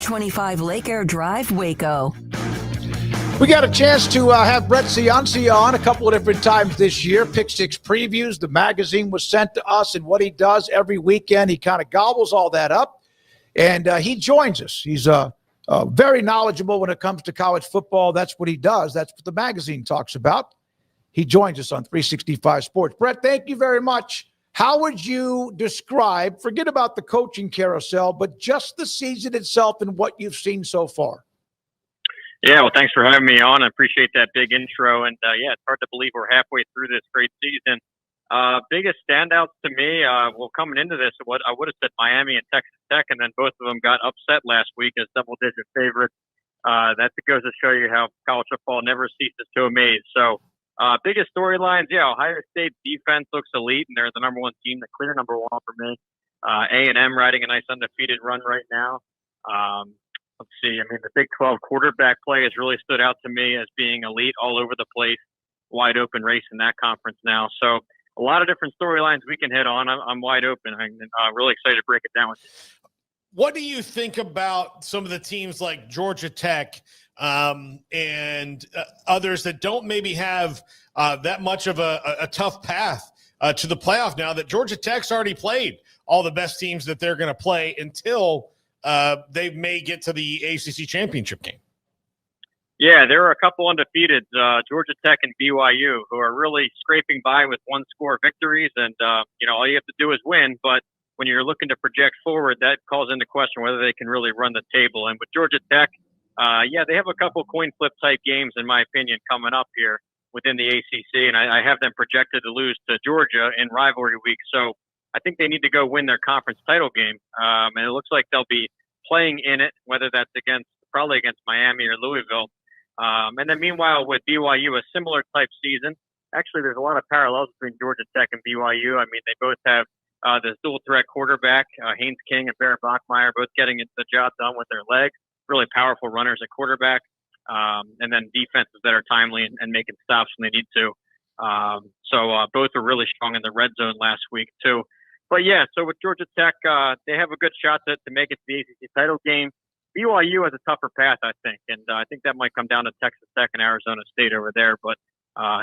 25 Lake Air Drive, Waco. We got a chance to have Brett Ciancia on a couple of different times this year. Pick Six Previews. The magazine was sent to us, and what he does every weekend, he kind of gobbles all that up, and he joins us. He's very knowledgeable when it comes to college football. That's what he does. That's what the magazine talks about. He joins us on 365 Sports. Brett, thank you very much. How would you describe, forget about the coaching carousel, but just the season itself and what you've seen so far? Yeah, well, thanks for having me on. I appreciate that big intro. And, yeah, it's hard to believe we're halfway through this great season. Biggest standouts to me, well, coming into this, what I would have said Miami and Texas Tech, and then both of them got upset last week as double-digit favorites. That goes to show you how college football never ceases to amaze. So, biggest storylines, yeah, Ohio State's defense looks elite, and they're the number one team, the clear number one for me. A&M riding a nice undefeated run right now. Let's see. I mean, the Big 12 quarterback play has really stood out to me as being elite all over the place. Wide open race in that conference now. So a lot of different storylines we can hit on. I'm wide open. I'm really excited to break it down with you. What do you think about some of the teams like Georgia Tech and others that don't maybe have that much of a tough path to the playoff now that Georgia Tech's already played all the best teams that they're going to play until they may get to the ACC championship game? Yeah, there are a couple undefeated, Georgia Tech and BYU, who are really scraping by with one-score victories. And, all you have to do is win. But when you're looking to project forward, that calls into question whether they can really run the table. And with Georgia Tech, they have a couple coin flip type games, in my opinion, coming up here within the ACC. And I have them projected to lose to Georgia in rivalry week. So I think they need to go win their conference title game. And it looks like they'll be playing in it, whether that's probably against Miami or Louisville. And then meanwhile with BYU, a similar type season. Actually, there's a lot of parallels between Georgia Tech and BYU. I mean, they both have this dual threat quarterback, Haynes King and Barrett Bachmeier, both getting the job done with their legs. Really powerful runners at quarterback. And then defenses that are timely and making stops when they need to. So both are really strong in the red zone last week too. But yeah, so with Georgia Tech, they have a good shot to make it to the ACC title game. BYU has a tougher path, I think, and I think that might come down to Texas Tech and Arizona State over there, but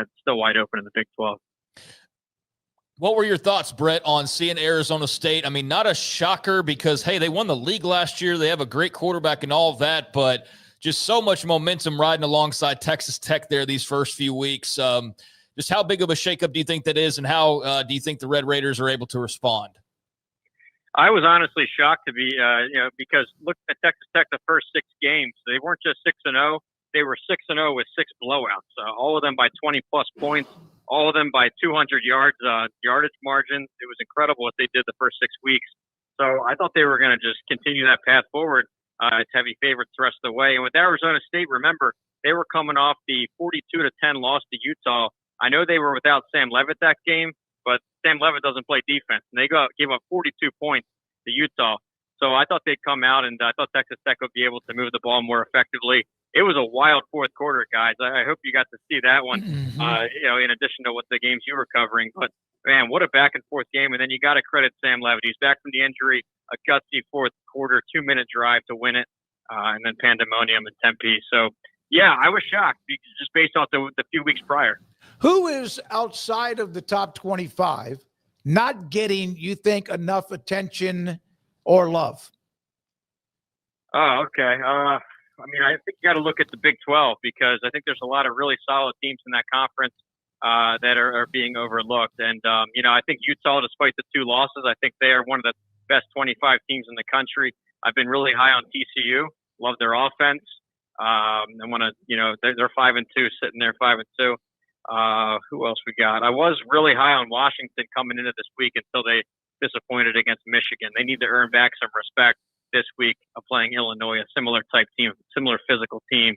it's still wide open in the Big 12. What were your thoughts, Brett, on seeing Arizona State? I mean, not a shocker because, hey, they won the league last year. They have a great quarterback and all of that, but just so much momentum riding alongside Texas Tech there these first few weeks. Just how big of a shakeup do you think that is, and how do you think the Red Raiders are able to respond? I was honestly shocked to be, because looking at Texas Tech the first 6 games, they weren't just 6-0. They were 6-0 with 6 blowouts, all of them by 20-plus points, all of them by 200 yards, yardage margins. It was incredible what they did the first 6 weeks. So I thought they were going to just continue that path forward. It's heavy favorites the rest of the way. And with Arizona State, remember, they were coming off the 42-10 loss to Utah. I know they were without Sam Levitt that game, but Sam Levitt doesn't play defense, and they gave up 42 points to Utah. So I thought they'd come out, and I thought Texas Tech would be able to move the ball more effectively. It was a wild fourth quarter, guys. I hope you got to see that one, in addition to what the games you were covering. But, man, what a back-and-forth game. And then you got to credit Sam Levitt. He's back from the injury, a gutsy fourth quarter, 2-minute drive to win it, and then pandemonium in Tempe. So, yeah, I was shocked just based off the few weeks prior. Who is outside of the top 25 not getting, you think, enough attention or love? Oh, okay. I think you got to look at the Big 12 because I think there's a lot of really solid teams in that conference that are being overlooked. And, I think Utah, despite the 2 losses, I think they are one of the best 25 teams in the country. I've been really high on TCU, love their offense. They're 5-2, sitting there 5-2. Who else we got? I was really high on Washington coming into this week until they disappointed against Michigan. They need to earn back some respect this week of playing Illinois, a similar type team, similar physical team.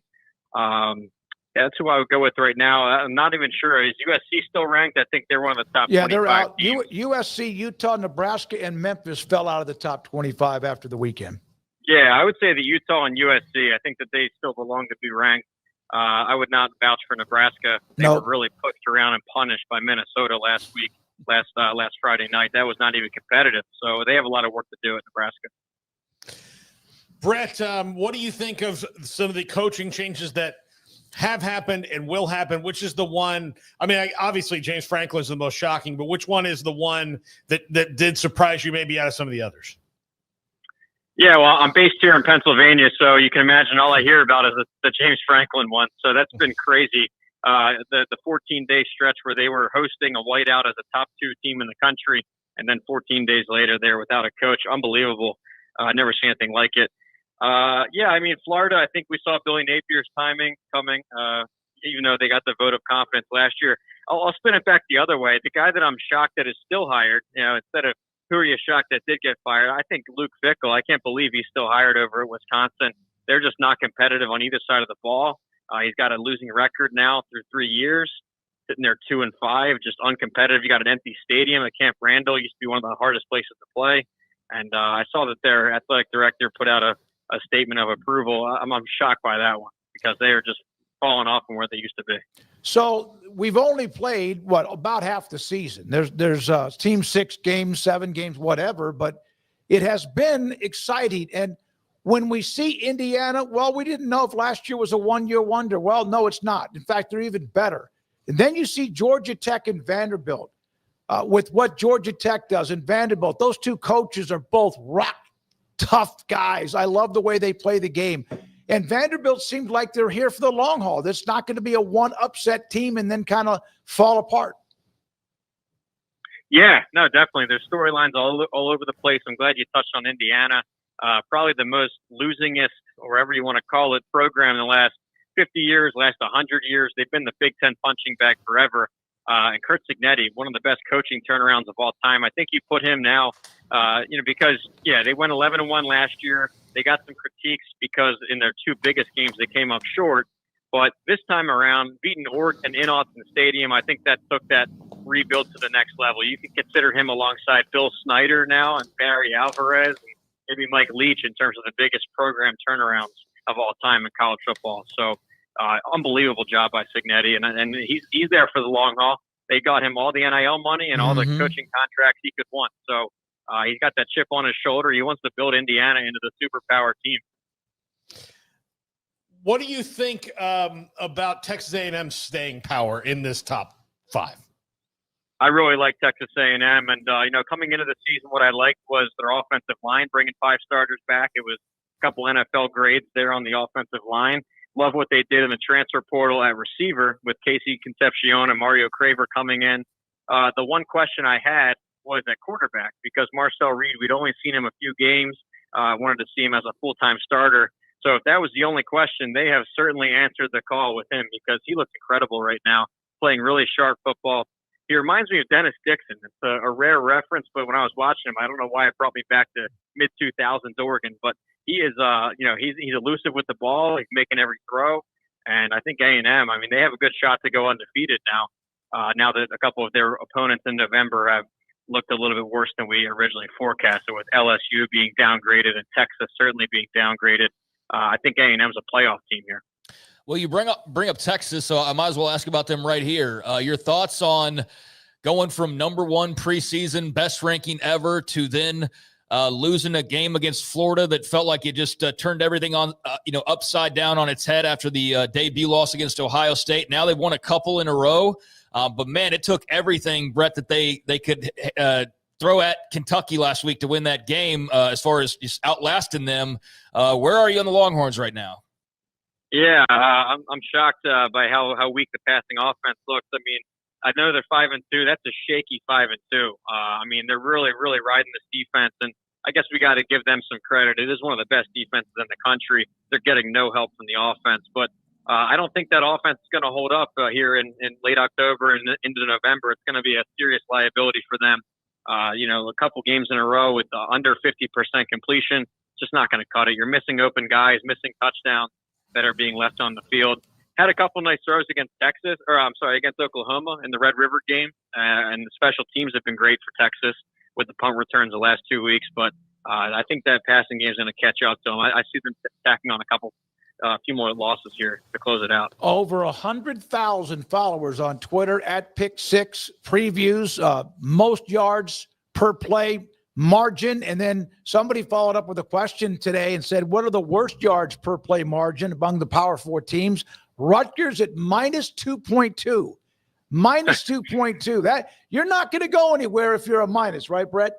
That's who I would go with right now. I'm not even sure. Is USC still ranked? I think they're one of the top 25 they're out. teams. USC, Utah, Nebraska, and Memphis fell out of the top 25 after the weekend. Yeah, I would say that Utah and USC, I think that they still belong to be ranked. I would not vouch for Nebraska. They were really pushed around and punished by Minnesota last Friday night. That was not even competitive. So they have a lot of work to do at Nebraska. Brett, what do you think of some of the coaching changes that have happened and will happen? Which is the one? I mean, obviously James Franklin is the most shocking, but which one is the one that did surprise you maybe out of some of the others? Yeah, well, I'm based here in Pennsylvania, so you can imagine all I hear about is the James Franklin one. So that's been crazy. The 14-day stretch where they were hosting a whiteout as a top 2 team in the country, and then 14 days later they're without a coach. Unbelievable. Never seen anything like it. Yeah, I mean, Florida, I think we saw Billy Napier's timing coming, even though they got the vote of confidence last year. I'll spin it back the other way. The guy that I'm shocked that is still hired, instead of who are you shocked that did get fired, I think Luke Fickell. I can't believe he's still hired over at Wisconsin. They're just not competitive on either side of the ball. He's got a losing record now through 3 years, sitting there 2-5, just uncompetitive. You got an empty stadium at Camp Randall. Used to be one of the hardest places to play. And I saw that their athletic director put out a statement of approval. I'm shocked by that one because they are just falling off from where they used to be. So we've only played about half the season. There's team 6 games, 7 games, whatever, but it has been exciting. And when we see Indiana, well, we didn't know if last year was a one-year wonder. Well, no, it's not. In fact, they're even better. And then you see Georgia Tech and Vanderbilt with what Georgia Tech does and Vanderbilt. Those 2 coaches are both rock tough guys. I love the way they play the game. And Vanderbilt seems like they're here for the long haul. That's not going to be a one upset team and then kind of fall apart. Yeah, no, definitely. There's storylines all over the place. I'm glad you touched on Indiana. Probably the most losingest, or whatever you want to call it, program in the last 50 years, last 100 years. They've been the Big Ten punching bag forever. And Curt Cignetti, one of the best coaching turnarounds of all time. I think you put him now, because, they went 11-1 last year. They got some critiques because in their 2 biggest games, they came up short. But this time around, beating Oregon in Austin Stadium, I think that took that rebuild to the next level. You can consider him alongside Bill Snyder now and Barry Alvarez and maybe Mike Leach in terms of the biggest program turnarounds of all time in college football. So unbelievable job by Cignetti, and he's there for the long haul. They got him all the NIL money and all the coaching contracts he could want. So he's got that chip on his shoulder. He wants to build Indiana into the superpower team. What do you think about Texas A&M's staying power in this top 5? I really like Texas A&M, and coming into the season, what I liked was their offensive line, bringing 5 starters back. It was a couple NFL grades there on the offensive line. Love what they did in the transfer portal at receiver with Casey Concepcion and Mario Craver coming in. The one question I had was at quarterback because Marcel Reed, we'd only seen him a few games. Wanted to see him as a full-time starter. So if that was the only question, they have certainly answered the call with him because he looks incredible right now, playing really sharp football. He reminds me of Dennis Dixon. It's a rare reference, but when I was watching him, I don't know why it brought me back to mid-2000s Oregon, but he is, he's elusive with the ball. He's making every throw. And I think A&M, they have a good shot to go undefeated now. Now that a couple of their opponents in November have looked a little bit worse than we originally forecasted, with LSU being downgraded and Texas certainly being downgraded. I think A&M's a playoff team here. Well, you bring up Texas, so I might as well ask about them right here. Your thoughts on going from number 1 preseason, best ranking ever, to then losing a game against Florida that felt like it just turned everything on, upside down on its head after the debut loss against Ohio State. Now they've won a couple in a row, but man, it took everything, Brett, that they could throw at Kentucky last week to win that game. As far as just outlasting them, where are you on the Longhorns right now? Yeah, I'm shocked by how weak the passing offense looks. I know they're 5-2. That's a shaky 5-2. They're really, really riding this defense, and I guess we got to give them some credit. It is one of the best defenses in the country. They're getting no help from the offense, but I don't think that offense is going to hold up here in late October and into November. It's going to be a serious liability for them. A couple games in a row with under 50% completion, just not going to cut it. You're missing open guys, missing touchdowns that are being left on the field. Had a couple nice throws against against Oklahoma in the Red River game. And the special teams have been great for Texas with the punt returns the last 2 weeks. But I think that passing game is going to catch up to them. I see them tacking on a few more losses here to close it out. Over 100,000 followers on Twitter at Pick Six Previews. Most yards per play, margin. And then somebody followed up with a question today and said, what are the worst yards per play margin among the Power 4 teams? Rutgers at minus 2.2. Minus 2.2. That you're not going to go anywhere if you're a minus, right, Brett?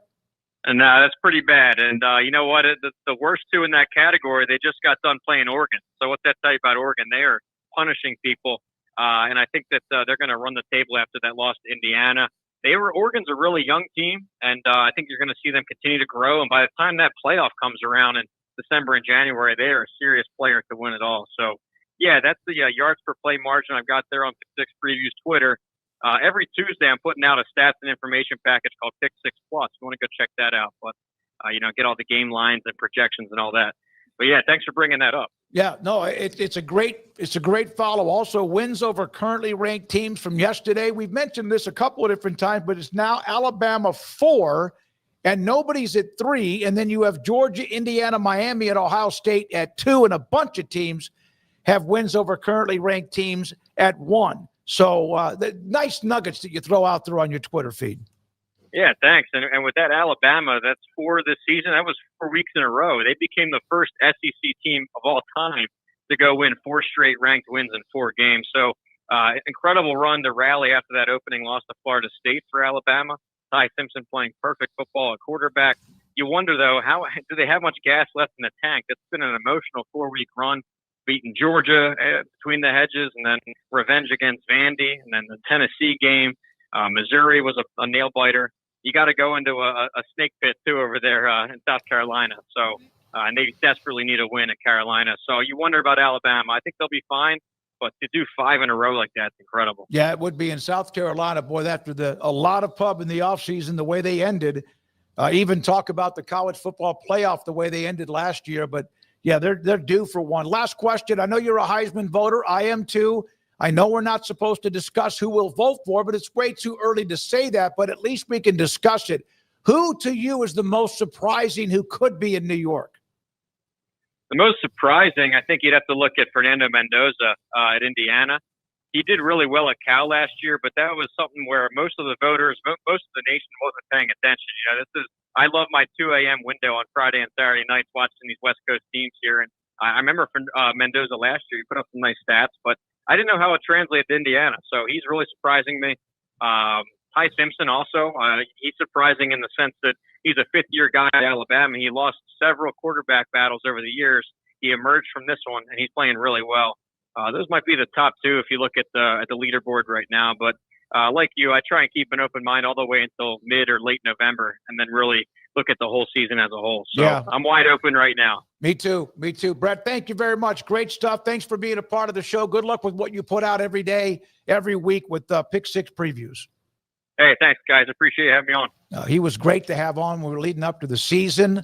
And that's pretty bad. And you know what? The worst two in that category, they just got done playing Oregon. So what's that tell you about Oregon? They are punishing people. And I think that they're going to run the table after that loss to Indiana. Oregon's a really young team, and I think you're going to see them continue to grow. And by the time that playoff comes around in December and January, they are a serious player to win it all. So, yeah, that's the yards per play margin I've got there on Six Previews Twitter. Every Tuesday, I'm putting out a stats and information package called Pick 6 Plus. You want to go check that out, but get all the game lines and projections and all that. But yeah, thanks for bringing that up. Yeah, no, it's a great follow. Also, wins over currently ranked teams from yesterday. We've mentioned this a couple of different times, but it's now Alabama 4, and nobody's at 3. And then you have Georgia, Indiana, Miami, and Ohio State at 2, and a bunch of teams have wins over currently ranked teams at 1. So the nice nuggets that you throw out there on your Twitter feed. Yeah, thanks. And with that Alabama, that's 4 this season. That was 4 weeks in a row. They became the first SEC team of all time to go win 4 straight ranked wins in 4 games. So incredible run to rally after that opening loss to Florida State for Alabama. Ty Simpson playing perfect football at quarterback. You wonder, though, how do they have much gas left in the tank? It's been an emotional 4-week run. Beating Georgia between the hedges, and then revenge against Vandy, and then the Tennessee game. Missouri was a nail biter. You got to go into a snake pit too over there in South Carolina. So and they desperately need a win at Carolina. So you wonder about Alabama. I think they'll be fine, but to do 5 in a row like that's incredible. Yeah, it would be in South Carolina, boy. After a lot of pub in the offseason, the way they ended. Even talk about the college football playoff the way they ended last year, but. Yeah, they're due for one. Last question. I know you're a Heisman voter. I am too. I know we're not supposed to discuss who we'll vote for, but it's way too early to say that. But at least we can discuss it. Who to you is the most surprising who could be in New York? The most surprising, I think you'd have to look at Fernando Mendoza at Indiana. He did really well at Cal last year, but that was something where most of the voters, most of the nation wasn't paying attention. I love my 2 a.m. window on Friday and Saturday nights watching these West Coast teams here. And I remember Mendoza last year, he put up some nice stats, but I didn't know how it translated to Indiana. So he's really surprising me. Ty Simpson also, he's surprising in the sense that he's a fifth-year guy at Alabama. He lost several quarterback battles over the years. He emerged from this one, and he's playing really well. Those might be the top 2 if you look at the leaderboard right now. But like you, I try and keep an open mind all the way until mid or late November, and then really look at the whole season as a whole. So yeah. I'm wide open right now. Me too. Brett, thank you very much. Great stuff. Thanks for being a part of the show. Good luck with what you put out every day, every week with Pick 6 Previews. Hey, thanks, guys. Appreciate you having me on. He was great to have on. We were leading up to the season.